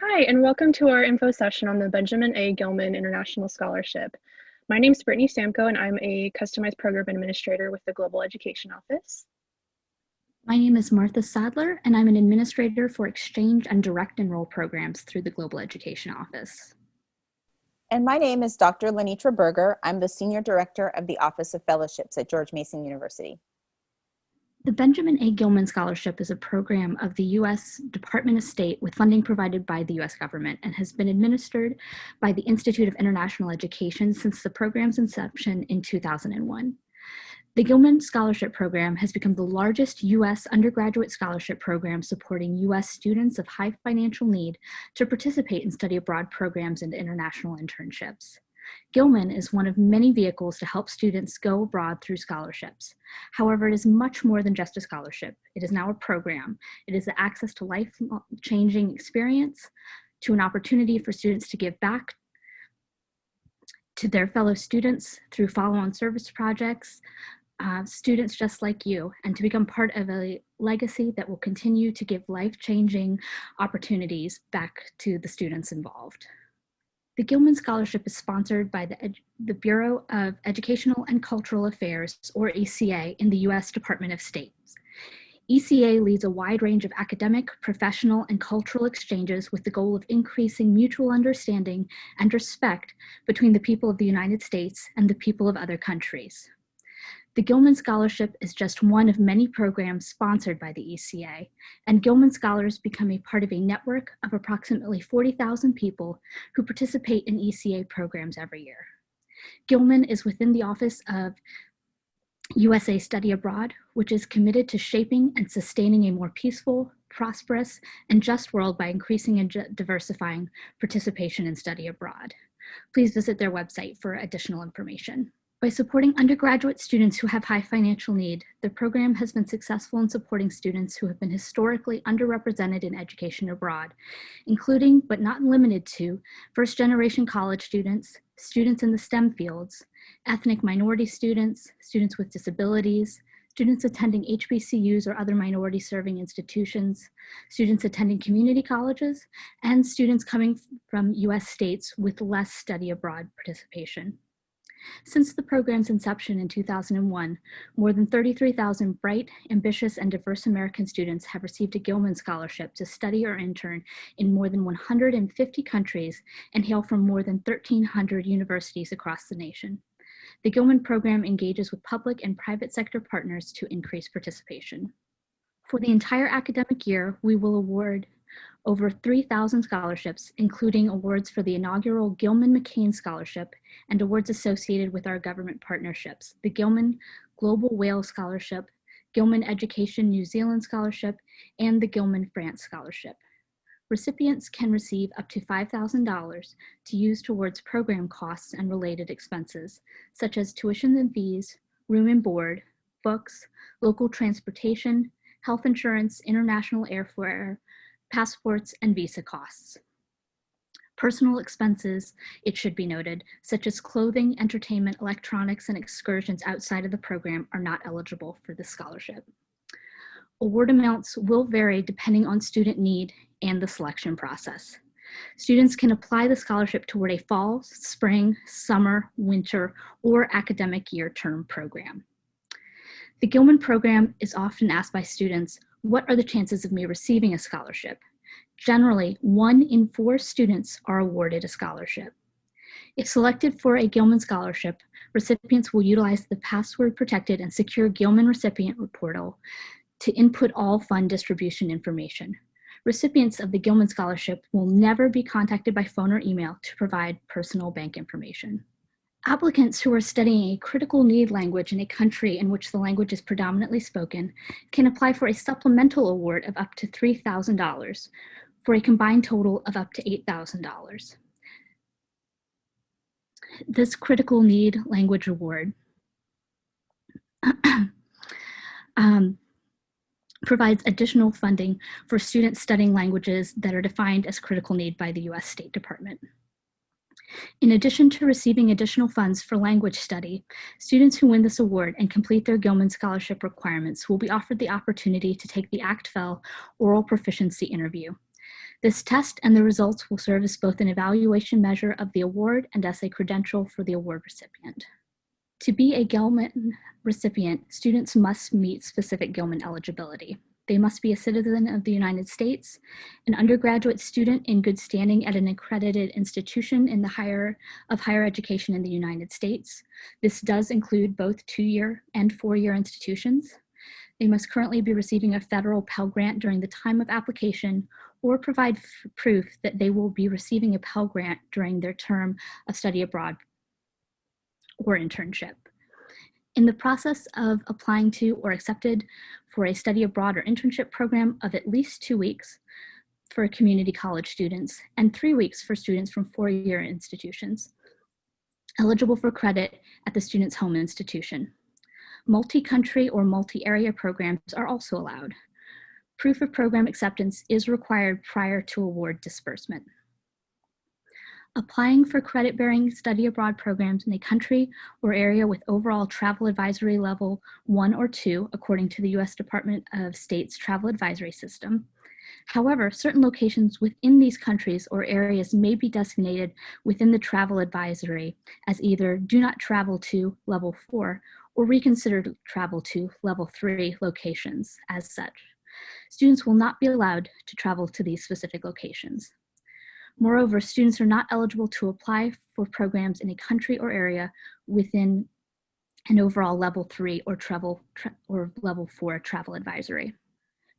Hi, and welcome to our info session on the Benjamin A. Gilman International Scholarship. My name is Brittany Samko, and I'm a customized program administrator with the Global Education Office. My name is Martha Sadler, and I'm an administrator for exchange and direct enroll programs through the Global Education Office. And my name is Dr. Lenitra Berger. I'm the Senior Director of the Office of Fellowships at George Mason University. The Benjamin A. Gilman Scholarship is a program of the U.S. Department of State with funding provided by the U.S. government and has been administered by the Institute of International Education since the program's inception in 2001. The Gilman Scholarship Program has become the largest U.S. undergraduate scholarship program supporting U.S. students of high financial need to participate in study abroad programs and international internships. Gilman is one of many vehicles to help students go abroad through scholarships. However, it is much more than just a scholarship. It is now a program. It is the access to life-changing experience, to an opportunity for students to give back to their fellow students through follow-on service projects, students just like you, and to become part of a legacy that will continue to give life-changing opportunities back to the students involved. The Gilman Scholarship is sponsored by the Bureau of Educational and Cultural Affairs, or ECA, in the U.S. Department of State. ECA leads a wide range of academic, professional, and cultural exchanges with the goal of increasing mutual understanding and respect between the people of the United States and the people of other countries. The Gilman Scholarship is just one of many programs sponsored by the ECA, and Gilman Scholars become a part of a network of approximately 40,000 people who participate in ECA programs every year. Gilman is within the Office of USA Study Abroad, which is committed to shaping and sustaining a more peaceful, prosperous, and just world by increasing and diversifying participation in study abroad. Please visit their website for additional information. By supporting undergraduate students who have high financial need, the program has been successful in supporting students who have been historically underrepresented in education abroad, including, but not limited to, first-generation college students, students in the STEM fields, ethnic minority students, students with disabilities, students attending HBCUs or other minority-serving institutions, students attending community colleges, and students coming from U.S. states with less study abroad participation. Since the program's inception in 2001, more than 33,000 bright, ambitious, and diverse American students have received a Gilman Scholarship to study or intern in more than 150 countries and hail from more than 1,300 universities across the nation. The Gilman program engages with public and private sector partners to increase participation. For the entire academic year, we will award over 3,000 scholarships, including awards for the inaugural Gilman McCain Scholarship and awards associated with our government partnerships, the Gilman Global Wales Scholarship, Gilman Education New Zealand Scholarship, and the Gilman France Scholarship. Recipients can receive up to $5,000 to use towards program costs and related expenses, such as tuition and fees, room and board, books, local transportation, health insurance, international airfare, passports, and visa costs. Personal expenses, it should be noted, such as clothing, entertainment, electronics, and excursions outside of the program are not eligible for this scholarship. Award amounts will vary depending on student need and the selection process. Students can apply the scholarship toward a fall, spring, summer, winter, or academic year term program. The Gilman program is often asked by students, what are the chances of me receiving a scholarship? Generally, 1 in 4 students are awarded a scholarship. If selected for a Gilman Scholarship, recipients will utilize the password-protected and secure Gilman recipient portal to input all fund distribution information. Recipients of the Gilman Scholarship will never be contacted by phone or email to provide personal bank information. Applicants who are studying a critical need language in a country in which the language is predominantly spoken can apply for a supplemental award of up to $3,000 for a combined total of up to $8,000. This critical need language award provides additional funding for students studying languages that are defined as critical need by the U.S. State Department. In addition to receiving additional funds for language study, students who win this award and complete their Gilman Scholarship requirements will be offered the opportunity to take the ACTFL oral proficiency interview. This test and the results will serve as both an evaluation measure of the award and as a credential for the award recipient. To be a Gilman recipient, students must meet specific Gilman eligibility. They must be a citizen of the United States, an undergraduate student in good standing at an accredited institution in the higher education in the United States. This does include both 2-year and 4-year institutions. They must currently be receiving a federal Pell Grant during the time of application or provide proof that they will be receiving a Pell Grant during their term of study abroad or internship. In the process of applying to or accepted for a study abroad or internship program of at least 2 weeks for community college students and 3 weeks for students from 4-year institutions eligible for credit at the student's home institution. Multi-country or multi-area programs are also allowed. Proof of program acceptance is required prior to award disbursement. Applying for credit-bearing study abroad programs in a country or area with overall travel advisory level 1 or 2, according to the U.S. Department of State's travel advisory system. However, certain locations within these countries or areas may be designated within the travel advisory as either do not travel to level 4 or reconsider travel to level 3 locations as such. Students will not be allowed to travel to these specific locations. Moreover, students are not eligible to apply for programs in a country or area within an overall level 3 or level 4 travel advisory.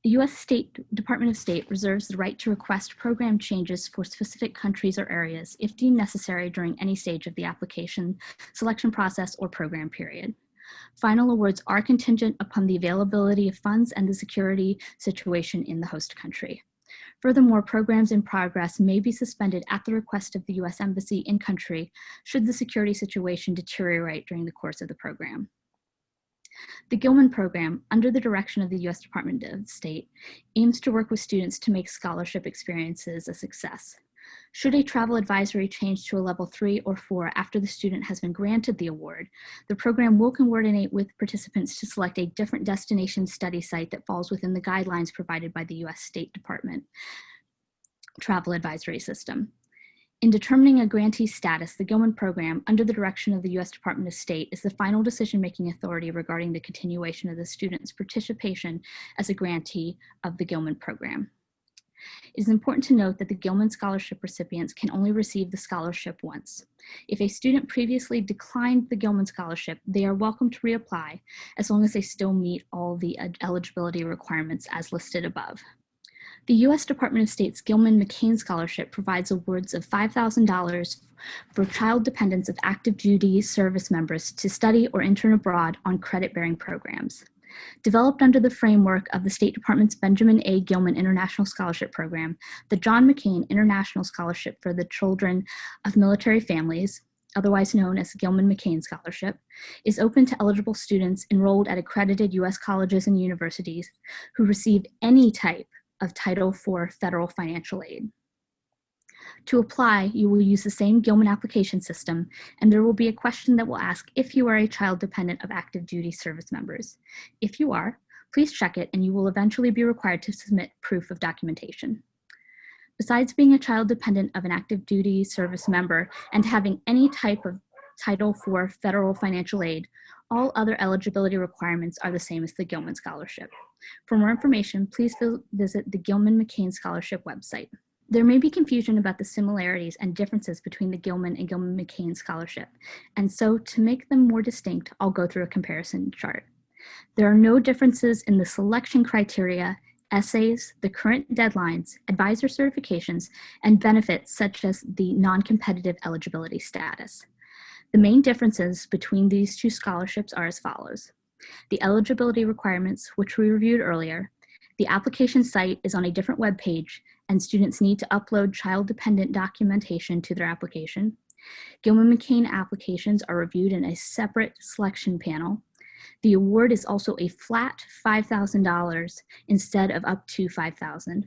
The U.S. Department of State reserves the right to request program changes for specific countries or areas if deemed necessary during any stage of the application, selection process, or program period. Final awards are contingent upon the availability of funds and the security situation in the host country. Furthermore, programs in progress may be suspended at the request of the U.S. Embassy in country should the security situation deteriorate during the course of the program. The Gilman program, under the direction of the U.S. Department of State, aims to work with students to make scholarship experiences a success. Should a travel advisory change to a level 3 or 4 after the student has been granted the award, the program will coordinate with participants to select a different destination study site that falls within the guidelines provided by the U.S. State Department travel advisory system. In determining a grantee's status, the Gilman program, under the direction of the U.S. Department of State, is the final decision-making authority regarding the continuation of the student's participation as a grantee of the Gilman program. It is important to note that the Gilman Scholarship recipients can only receive the scholarship once. If a student previously declined the Gilman Scholarship, they are welcome to reapply as long as they still meet all the eligibility requirements as listed above. The U.S. Department of State's Gilman McCain Scholarship provides awards of $5,000 for child dependents of active duty service members to study or intern abroad on credit-bearing programs. Developed under the framework of the State Department's Benjamin A. Gilman International Scholarship Program, the John McCain International Scholarship for the Children of Military Families, otherwise known as the Gilman McCain Scholarship, is open to eligible students enrolled at accredited U.S. colleges and universities who received any type of Title IV federal financial aid. To apply, you will use the same Gilman application system, and there will be a question that will ask if you are a child dependent of active duty service members. If you are, please check it and you will eventually be required to submit proof of documentation. Besides being a child dependent of an active duty service member and having any type of Title IV federal financial aid, all other eligibility requirements are the same as the Gilman Scholarship. For more information, please visit the Gilman McCain Scholarship website. There may be confusion about the similarities and differences between the Gilman and Gilman McCain Scholarship, and so to make them more distinct, I'll go through a comparison chart. There are no differences in the selection criteria, essays, the current deadlines, advisor certifications, and benefits such as the non-competitive eligibility status. The main differences between these two scholarships are as follows. The eligibility requirements, which we reviewed earlier, the application site is on a different web page, and students need to upload child-dependent documentation to their application. Gilman McCain applications are reviewed in a separate selection panel. The award is also a flat $5,000 instead of up to $5,000,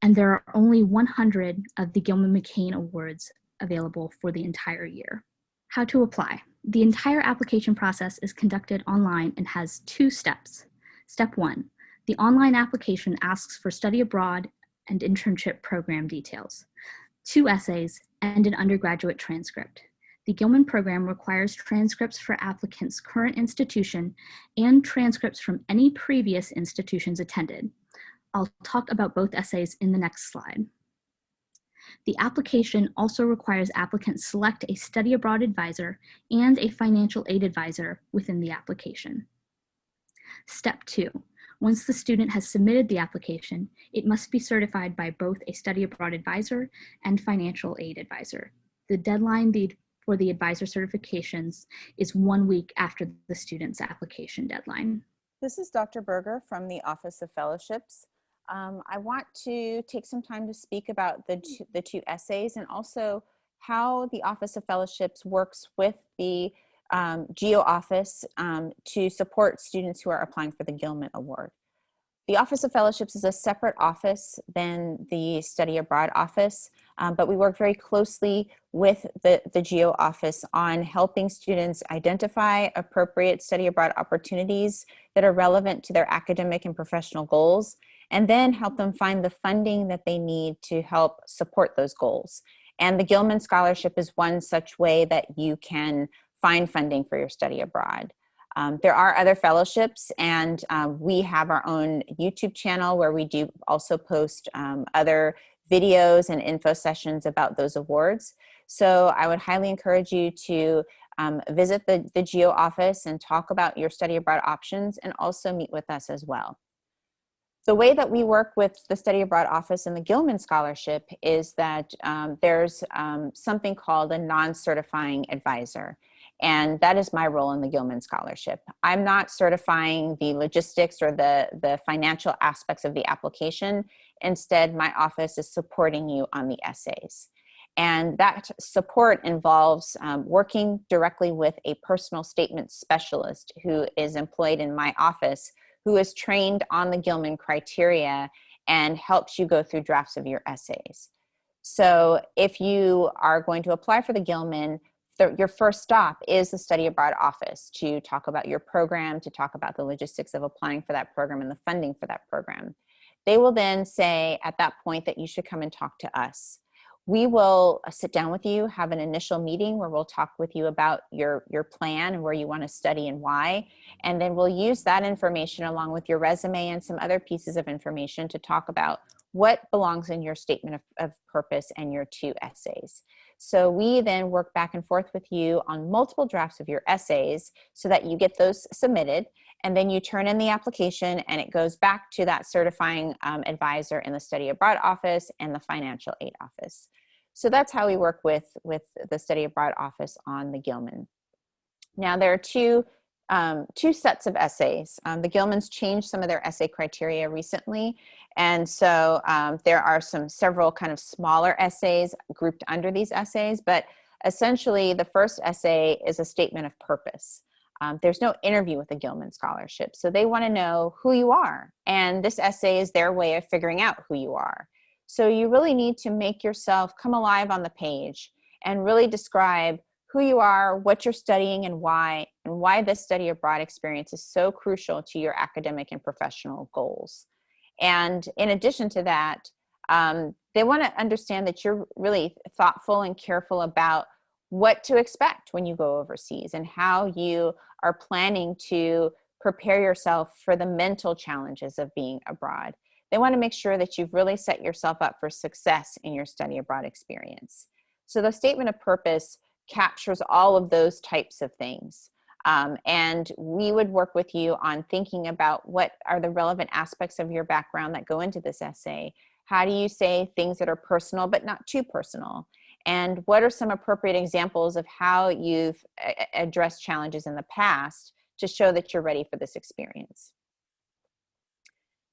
and there are only 100 of the Gilman McCain awards available for the entire year. How to apply. The entire application process is conducted online and has 2 steps. Step 1. The online application asks for study abroad and internship program details, 2 essays, and an undergraduate transcript. The Gilman program requires transcripts for applicants' current institution and transcripts from any previous institutions attended. I'll talk about both essays in the next slide. The application also requires applicants select a study abroad advisor and a financial aid advisor within the application. Step 2. Once the student has submitted the application, it must be certified by both a study abroad advisor and financial aid advisor. The deadline for the advisor certifications is 1 week after the student's application deadline. This is Dr. Berger from the Office of Fellowships. I want to take some time to speak about the two essays and also how the Office of Fellowships works with the GEO office to support students who are applying for the Gilman Award. The Office of Fellowships is a separate office than the Study Abroad office, but we work very closely with the GEO office on helping students identify appropriate study abroad opportunities that are relevant to their academic and professional goals, and then help them find the funding that they need to help support those goals. And the Gilman Scholarship is one such way that you can find funding for your study abroad. There are other fellowships, and we have our own YouTube channel where we do also post other videos and info sessions about those awards. So I would highly encourage you to visit the GEO office and talk about your study abroad options, and also meet with us as well. The way that we work with the Study Abroad office and the Gilman Scholarship is that there's something called a non-certifying advisor. And that is my role in the Gilman Scholarship. I'm not certifying the logistics or the financial aspects of the application. Instead, my office is supporting you on the essays. And that support involves working directly with a personal statement specialist who is employed in my office, who is trained on the Gilman criteria and helps you go through drafts of your essays. So if you are going to apply for the Gilman, your first stop is the Study Abroad office to talk about your program, to talk about the logistics of applying for that program and the funding for that program. They will then say at that point that you should come and talk to us. We will sit down with you, have an initial meeting where we'll talk with you about your plan and where you want to study and why. And then we'll use that information along with your resume and some other pieces of information to talk about what belongs in your statement of purpose and your 2 essays. So we then work back and forth with you on multiple drafts of your essays so that you get those submitted, and then you turn in the application and it goes back to that certifying advisor in the Study Abroad office and the financial aid office. So that's how we work with the Study Abroad office on the Gilman. Now there are two sets of essays. The Gilmans changed some of their essay criteria recently, and so there are several kind of smaller essays grouped under these essays, but essentially the first essay is a statement of purpose. There's no interview with the Gilman Scholarship, so they want to know who you are, and this essay is their way of figuring out who you are. So you really need to make yourself come alive on the page and really describe who you are, what you're studying, and why this study abroad experience is so crucial to your academic and professional goals. And in addition to that, they want to understand that you're really thoughtful and careful about what to expect when you go overseas and how you are planning to prepare yourself for the mental challenges of being abroad. They want to make sure that you've really set yourself up for success in your study abroad experience. So the statement of purpose captures all of those types of things. And we would work with you on thinking about what are the relevant aspects of your background that go into this essay. How do you say things that are personal but not too personal? And what are some appropriate examples of how you've addressed challenges in the past to show that you're ready for this experience?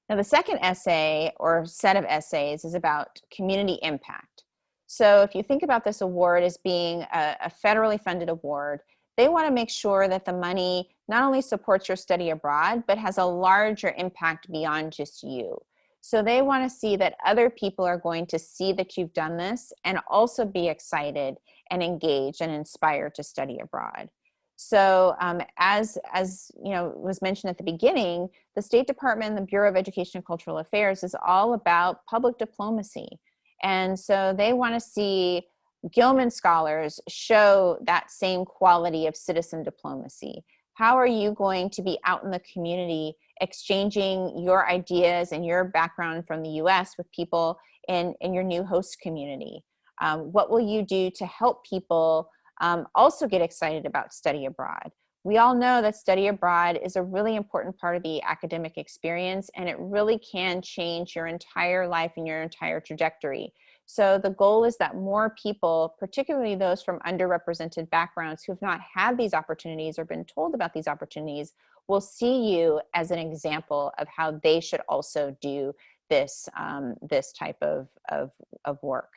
Now, the second essay or set of essays is about community impact. So if you think about this award as being a federally funded award, they want to make sure that the money not only supports your study abroad, but has a larger impact beyond just you. So they want to see that other people are going to see that you've done this and also be excited and engaged and inspired to study abroad. So as you know, was mentioned at the beginning, the State Department and the Bureau of Education and Cultural Affairs is all about public diplomacy. And so they want to see Gilman scholars show that same quality of citizen diplomacy. How are you going to be out in the community exchanging your ideas and your background from the US with people in your new host community? What will you do to help people also get excited about study abroad? We all know that study abroad is a really important part of the academic experience, and it really can change your entire life and your entire trajectory. So the goal is that more people, particularly those from underrepresented backgrounds who have not had these opportunities or been told about these opportunities, will see you as an example of how they should also do this, this type of work.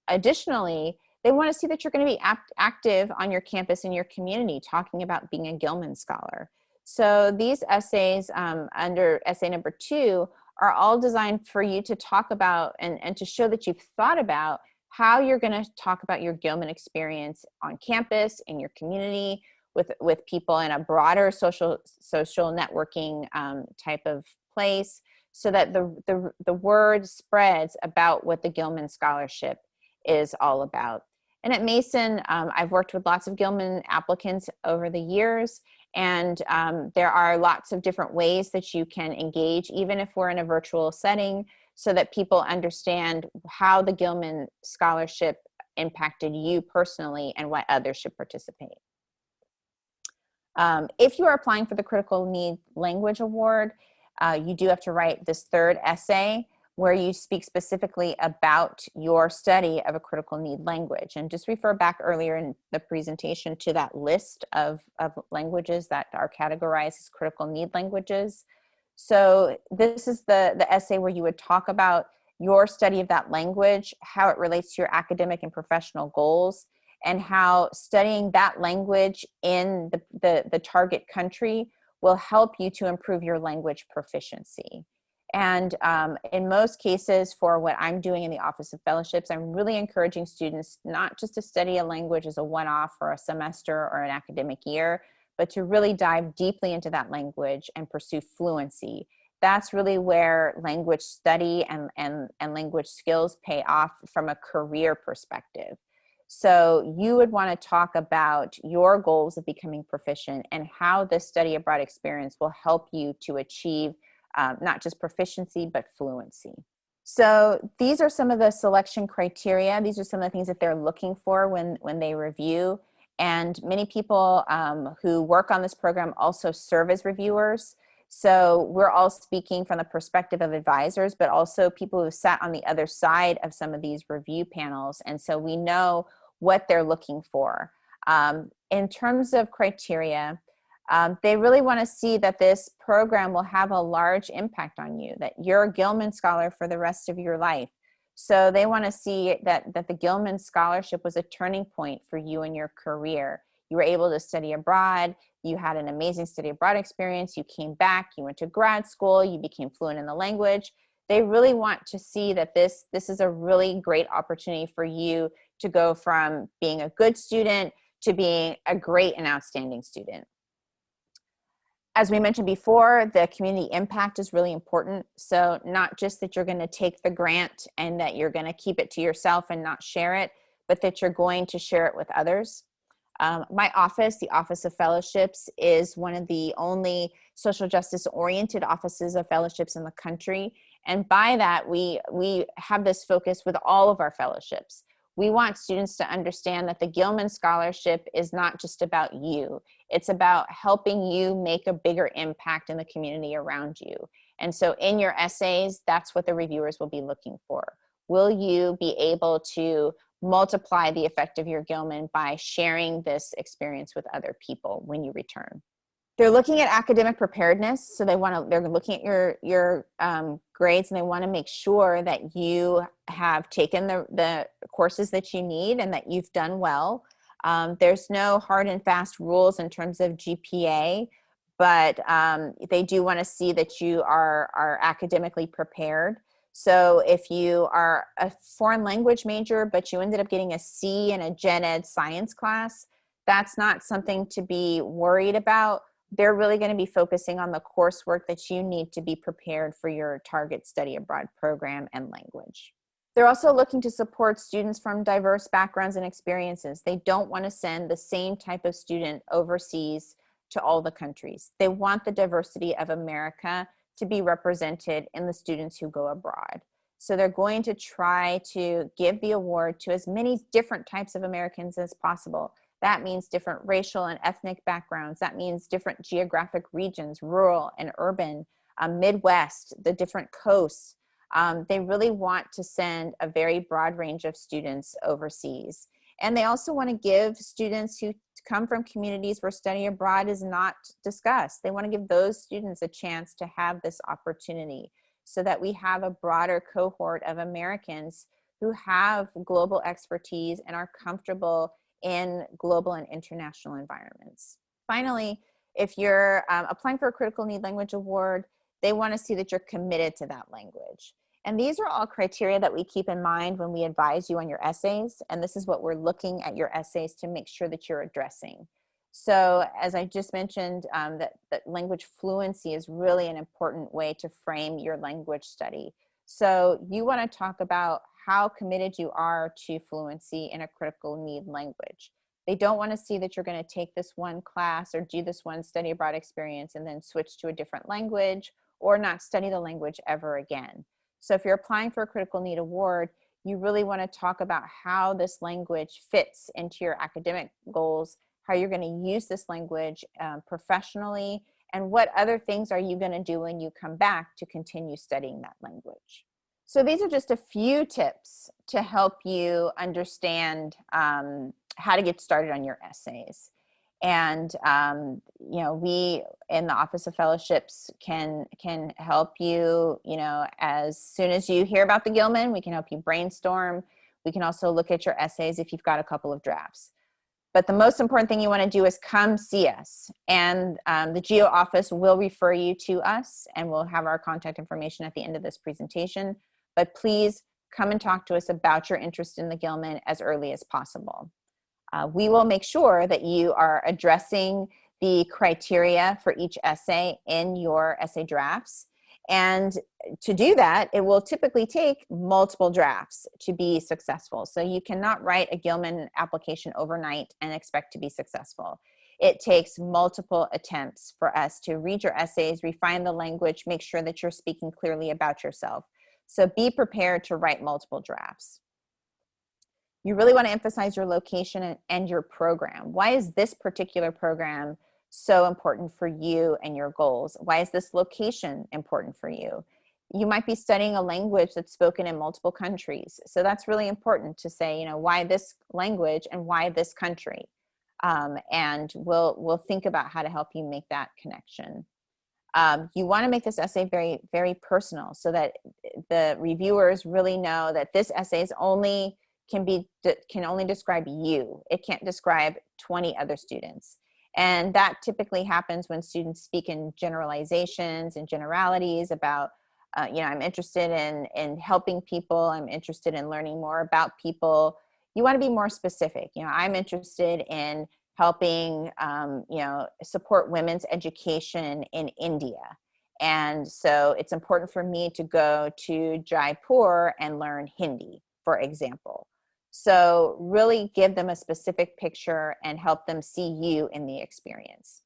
Additionally, they want to see that you're going to be active on your campus in your community, talking about being a Gilman Scholar. So these essays under essay number 2 are all designed for you to talk about and to show that you've thought about how you're going to talk about your Gilman experience on campus, in your community, with people in a broader social networking type of place, so that the word spreads about what the Gilman Scholarship is all about. And at Mason, I've worked with lots of Gilman applicants over the years, and there are lots of different ways that you can engage, even if we're in a virtual setting, so that people understand how the Gilman Scholarship impacted you personally and why others should participate. If you are applying for the Critical Need Language Award, you do have to write this 3rd essay where you speak specifically about your study of a critical need language. And just refer back earlier in the presentation to that list of languages that are categorized as critical need languages. So this is the essay where you would talk about your study of that language, how it relates to your academic and professional goals, and how studying that language in the target country will help you to improve your language proficiency. And in most cases, for what I'm doing in the Office of Fellowships, I'm really encouraging students not just to study a language as a one-off for a semester or an academic year, but to really dive deeply into that language and pursue fluency. That's really where language study and language skills pay off from a career perspective. So you would want to talk about your goals of becoming proficient and how this study abroad experience will help you to achieve not just proficiency, but fluency. So these are some of the selection criteria. These are some of the things that they're looking for when they review. And many people who work on this program also serve as reviewers. So we're all speaking from the perspective of advisors, but also people who sat on the other side of some of these review panels. And so we know what they're looking for. In terms of criteria, they really want to see that this program will have a large impact on you, that you're a Gilman Scholar for the rest of your life. So they want to see that the Gilman Scholarship was a turning point for you in your career. You were able to study abroad, you had an amazing study abroad experience, you came back, you went to grad school, you became fluent in the language. They really want to see that this is a really great opportunity for you to go from being a good student to being a great and outstanding student. As we mentioned before, the community impact is really important. So not just that you're going to take the grant and that you're going to keep it to yourself and not share it, but that you're going to share it with others. My office, the Office of Fellowships, is one of the only social justice oriented offices of fellowships in the country. And by that, we have this focus with all of our fellowships. We want students to understand that the Gilman Scholarship is not just about you. It's about helping you make a bigger impact in the community around you. And so in your essays, that's what the reviewers will be looking for. Will you be able to multiply the effect of your Gilman by sharing this experience with other people when you return? They're looking at academic preparedness. So they're looking at your grades, and they want to make sure that you have taken the courses that you need and that you've done well. There's no hard and fast rules in terms of GPA, but they do want to see that you are academically prepared. So if you are a foreign language major, but you ended up getting a C in a gen ed science class, that's not something to be worried about. They're really going to be focusing on the coursework that you need to be prepared for your target study abroad program and language. They're also looking to support students from diverse backgrounds and experiences. They don't want to send the same type of student overseas to all the countries. They want the diversity of America to be represented in the students who go abroad. So they're going to try to give the award to as many different types of Americans as possible. That means different racial and ethnic backgrounds. That means different geographic regions, rural and urban, Midwest, the different coasts. They really want to send a very broad range of students overseas. And they also want to give students who come from communities where study abroad is not discussed. They want to give those students a chance to have this opportunity so that we have a broader cohort of Americans who have global expertise and are comfortable in global and international environments. Finally, if you're applying for a critical need language award, they want to see that you're committed to that language. And these are all criteria that we keep in mind when we advise you on your essays. And this is what we're looking at your essays to make sure that you're addressing. So as I just mentioned, that language fluency is really an important way to frame your language study. So you want to talk about how committed you are to fluency in a critical need language. They don't want to see that you're going to take this one class or do this one study abroad experience and then switch to a different language or not study the language ever again. So if you're applying for a critical need award, you really want to talk about how this language fits into your academic goals, how you're going to use this language professionally, and what other things are you going to do when you come back to continue studying that language. So these are just a few tips to help you understand how to get started on your essays. And you know, we in the Office of Fellowships can help you, you know, as soon as you hear about the Gilman, we can help you brainstorm. We can also look at your essays if you've got a couple of drafts. But the most important thing you want to do is come see us. And the GEO office will refer you to us, and we'll have our contact information at the end of this presentation. But please come and talk to us about your interest in the Gilman as early as possible. We will make sure that you are addressing the criteria for each essay in your essay drafts. And to do that, it will typically take multiple drafts to be successful. So you cannot write a Gilman application overnight and expect to be successful. It takes multiple attempts for us to read your essays, refine the language, make sure that you're speaking clearly about yourself. So be prepared to write multiple drafts. You really want to emphasize your location and your program. Why is this particular program so important for you and your goals? Why is this location important for you? You might be studying a language that's spoken in multiple countries. So that's really important to say, you know, why this language and why this country? And we'll think about how to help you make that connection. You want to make this essay very, very personal so that the reviewers really know that this essay is can only describe you. It can't describe 20 other students. And that typically happens when students speak in generalizations and generalities about, you know, I'm interested in helping people. I'm interested in learning more about people. You want to be more specific. You know, I'm interested in helping, you know, support women's education in India. And so it's important for me to go to Jaipur and learn Hindi, for example. So really give them a specific picture and help them see you in the experience.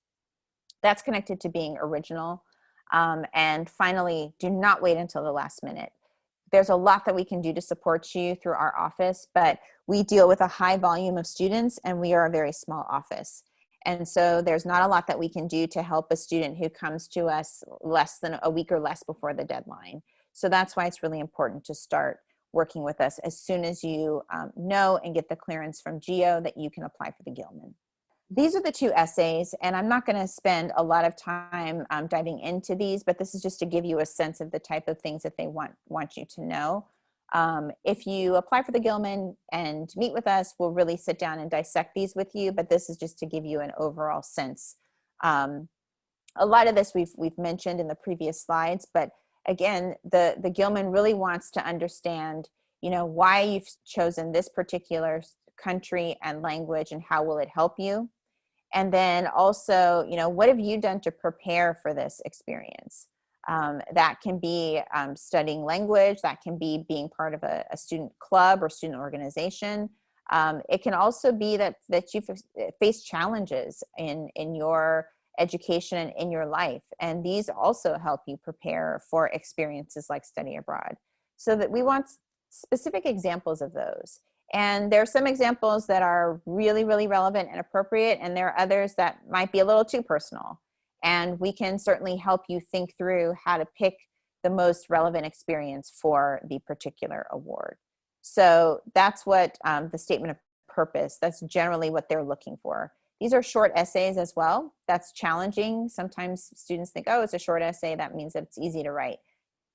That's connected to being original. And finally, do not wait until the last minute. There's a lot that we can do to support you through our office, but we deal with a high volume of students and we are a very small office. And so there's not a lot that we can do to help a student who comes to us less than a week or less before the deadline. So that's why it's really important to start working with us as soon as you know and get the clearance from GEO that you can apply for the Gilman. These are the two essays, and I'm not going to spend a lot of time diving into these, but this is just to give you a sense of the type of things that they want you to know. If you apply for the Gilman and meet with us, we'll really sit down and dissect these with you, but this is just to give you an overall sense. A lot of this we've mentioned in the previous slides, but again, the Gilman really wants to understand, you know, why you've chosen this particular country and language, and how will it help you? And then also, what have you done to prepare for this experience? That can be studying language, that can be being part of a student club or student organization. It can also be that you've faced challenges in your education and in your life. And these also help you prepare for experiences like study abroad. So that we want specific examples of those. And there are some examples that are really, really relevant and appropriate, and there are others that might be a little too personal. And we can certainly help you think through how to pick the most relevant experience for the particular award. So that's what the statement of purpose, that's generally what they're looking for. These are short essays as well. That's challenging. Sometimes students think, oh, it's a short essay, that means that it's easy to write.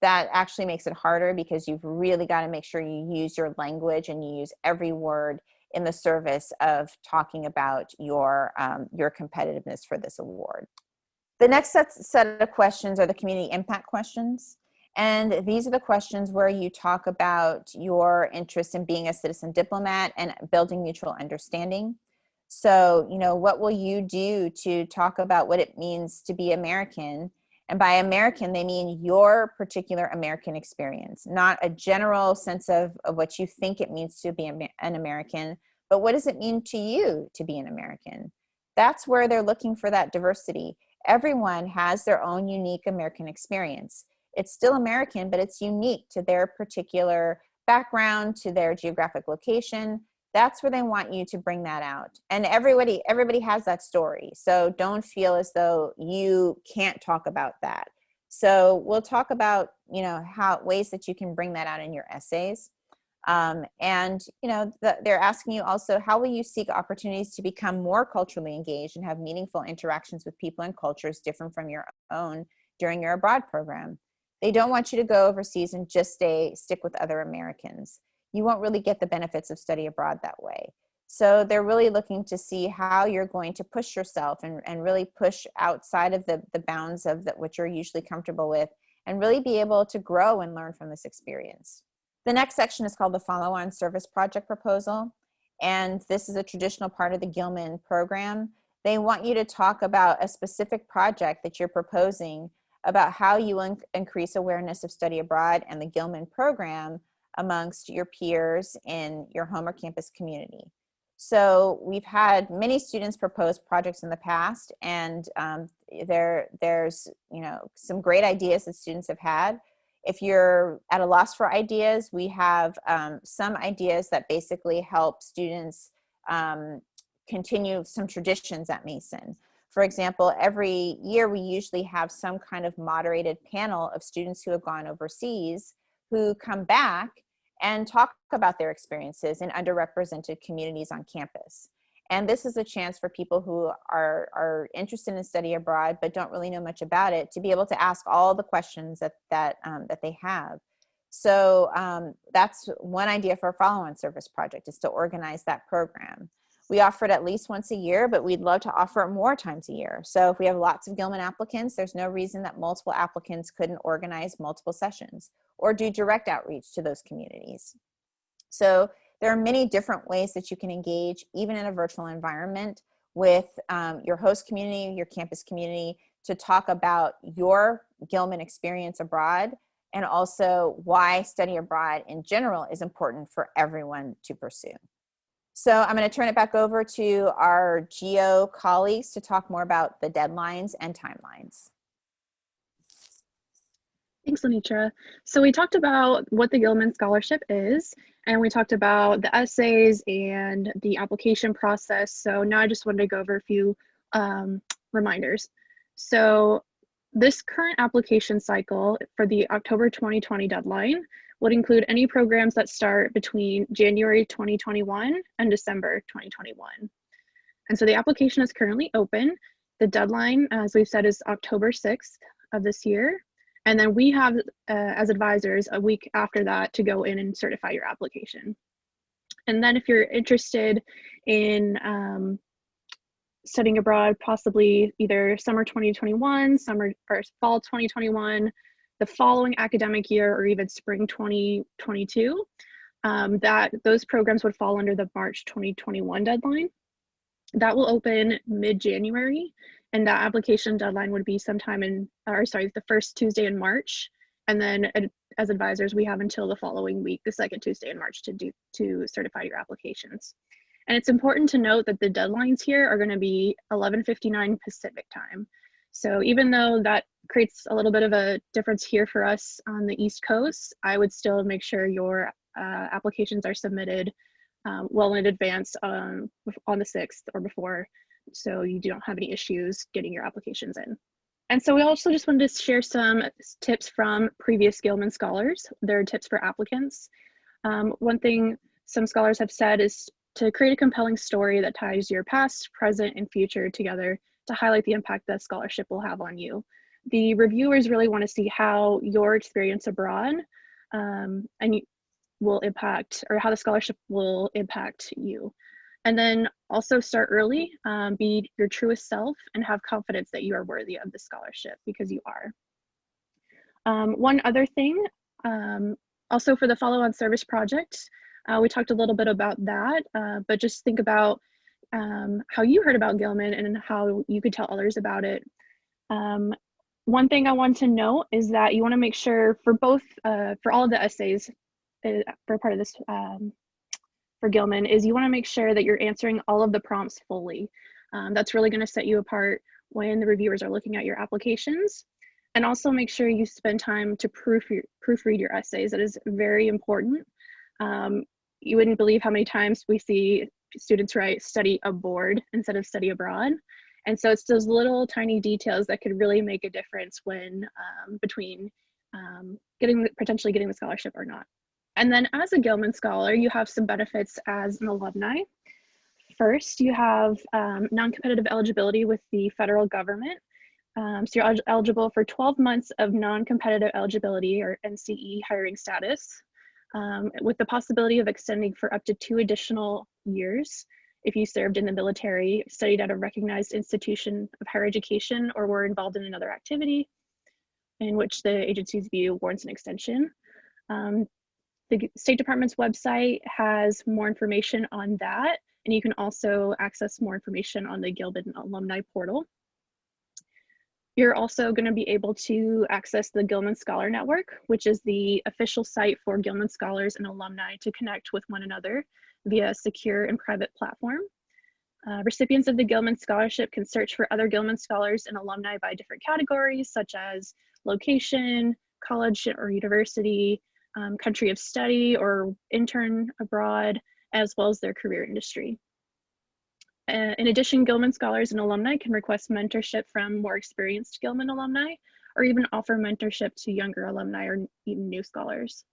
That actually makes it harder because you've really got to make sure you use your language and you use every word in the service of talking about your competitiveness for this award. The next set of questions are the community impact questions. And these are the questions where you talk about your interest in being a citizen diplomat and building mutual understanding. So, what will you do to talk about what it means to be American? And by American, they mean your particular American experience, not a general sense of what you think it means to be an American, but what does it mean to you to be an American? That's where they're looking for that diversity. Everyone has their own unique American experience. It's still American, but it's unique to their particular background, to their geographic location. That's where they want you to bring that out. And everybody has that story. So don't feel as though you can't talk about that. So we'll talk about, ways that you can bring that out in your essays. They're asking you also, how will you seek opportunities to become more culturally engaged and have meaningful interactions with people and cultures different from your own during your abroad program? They don't want you to go overseas and just stick with other Americans. You won't really get the benefits of study abroad that way. So they're really looking to see how you're going to push yourself and really push outside of the bounds of what you're usually comfortable with, and really be able to grow and learn from this experience. The next section is called the FollowOn Service Project Proposal. And this is a traditional part of the Gilman program. They want you to talk about a specific project that you're proposing about how you increase awareness of study abroad and the Gilman program amongst your peers in your home or campus community. So we've had many students propose projects in the past, and there's some great ideas that students have had. If you're at a loss for ideas, we have some ideas that basically help students continue some traditions at Mason. For example, every year we usually have some kind of moderated panel of students who have gone overseas who come back and talk about their experiences in underrepresented communities on campus. And this is a chance for people who are interested in study abroad but don't really know much about it to be able to ask all the questions that they have. So that's one idea for a follow-on service project, is to organize that program. We offer it at least once a year, but we'd love to offer it more times a year. So if we have lots of Gilman applicants, there's no reason that multiple applicants couldn't organize multiple sessions or do direct outreach to those communities. So there are many different ways that you can engage, even in a virtual environment, with your host community, your campus community, to talk about your Gilman experience abroad, and also why study abroad in general is important for everyone to pursue. So I'm going to turn it back over to our GEO colleagues to talk more about the deadlines and timelines. Thanks, Lenitra. So we talked about what the Gilman Scholarship is, and we talked about the essays and the application process. So now I just wanted to go over a few reminders. So this current application cycle for the October 2020 deadline would include any programs that start between January 2021 and December 2021. And so the application is currently open. The deadline, as we've said, is October 6th of this year. And then we have, as advisors, a week after that to go in and certify your application. And then if you're interested in studying abroad, possibly either summer 2021, summer or fall 2021, the following academic year, or even spring 2022, that those programs would fall under the March 2021 deadline. That will open mid-January, and that application deadline would be sometime the first Tuesday in March. And then as advisors, we have until the following week, the second Tuesday in March, to certify your applications. And it's important to note that the deadlines here are going to be 11:59 Pacific time. So even though that creates a little bit of a difference here for us on the East Coast, I would still make sure your applications are submitted well in advance on the 6th or before, so you don't have any issues getting your applications in. And so we also just wanted to share some tips from previous Gilman scholars. They're tips for applicants. One thing some scholars have said is to create a compelling story that ties your past, present, and future together to highlight the impact that scholarship will have on you. The reviewers really want to see how your experience abroad will impact, or how the scholarship will impact you. And then also start early, be your truest self, and have confidence that you are worthy of the scholarship, because you are. One other thing, also for the follow-on service project, we talked a little bit about that, but just think about how you heard about Gilman and how you could tell others about it. One thing I want to note is that you want to make sure for all of the essays for part of this for Gilman, is you want to make sure that you're answering all of the prompts fully. That's really going to set you apart when the reviewers are looking at your applications. And also make sure you spend time to proofread your essays. That is very important. You wouldn't believe how many times we see students write "study aboard" instead of "study abroad." And so it's those little tiny details that could really make a difference when between potentially getting the scholarship or not. And then as a Gilman Scholar, you have some benefits as an alumni. First, you have non-competitive eligibility with the federal government. So you're eligible for 12 months of non-competitive eligibility, or NCE hiring status, with the possibility of extending for up to 2 additional years if you served in the military, studied at a recognized institution of higher education, or were involved in another activity in which the agency's view warrants an extension. The State Department's website has more information on that, and you can also access more information on the Gilman Alumni portal. You're also going to be able to access the Gilman Scholar Network, which is the official site for Gilman Scholars and alumni to connect with one another via a secure and private platform. Recipients of the Gilman Scholarship can search for other Gilman Scholars and alumni by different categories, such as location, college or university, country of study or intern abroad, as well as their career industry. In addition, Gilman Scholars and alumni can request mentorship from more experienced Gilman alumni, or even offer mentorship to younger alumni or even new scholars.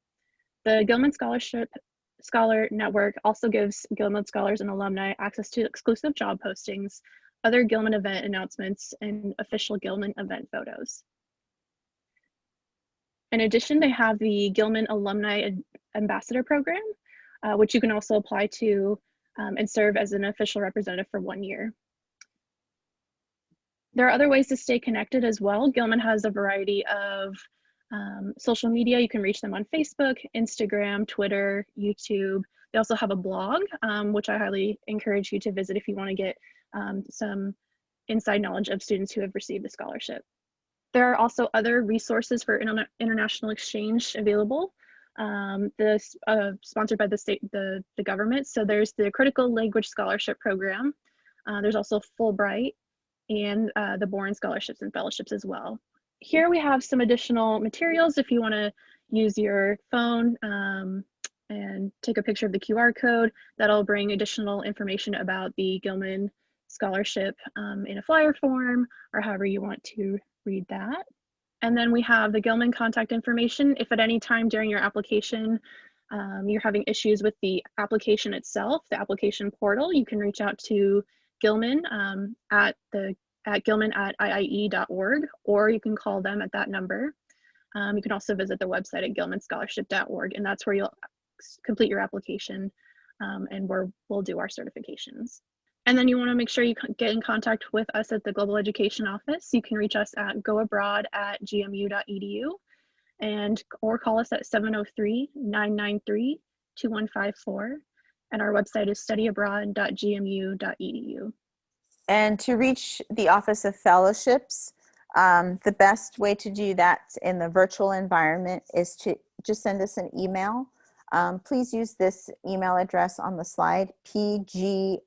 The Gilman Scholar Network also gives Gilman Scholars and alumni access to exclusive job postings, other Gilman event announcements, and official Gilman event photos. In addition, they have the Gilman Alumni Ambassador Program, which you can also apply to and serve as an official representative for 1 year. There are other ways to stay connected as well. Gilman has a variety of social media. You can reach them on Facebook, Instagram, Twitter, YouTube. They also have a blog, which I highly encourage you to visit if you want to get some inside knowledge of students who have received the scholarship. There are also other resources for international exchange available, sponsored by the government. So there's the Critical Language Scholarship Program. There's also Fulbright and the Boren Scholarships and Fellowships as well. Here we have some additional materials if you want to use your phone and take a picture of the QR code. That'll bring additional information about the Gilman Scholarship in a flyer form, or however you want to read that. And then we have the Gilman contact information. If at any time during your application you're having issues with the application itself, the application portal, you can reach out to Gilman at gilman@iie.org, or you can call them at that number. You can also visit the website at gilmanscholarship.org, and that's where you'll complete your application and where we'll do our certifications. And then you want to make sure you get in contact with us at the Global Education Office. You can reach us at goabroad@gmu.edu or call us at 703-993-8255. 2154. And our website is studyabroad.gmu.edu. And to reach the Office of Fellowships, the best way to do that in the virtual environment is to just send us an email. Please use this email address on the slide, pgfs@gmu.edu.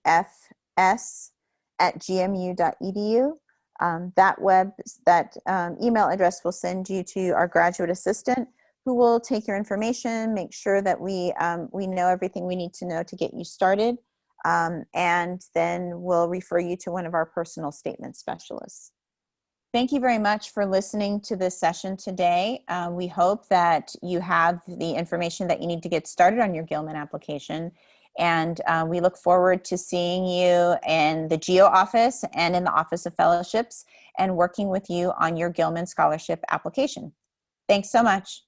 That email address will send you to our graduate assistant, who will take your information, make sure that we know everything we need to know to get you started, and then we'll refer you to one of our personal statement specialists. Thank you very much for listening to this session today. We hope that you have the information that you need to get started on your Gilman application. And we look forward to seeing you in the GEO office and in the Office of Fellowships and working with you on your Gilman Scholarship application. Thanks so much.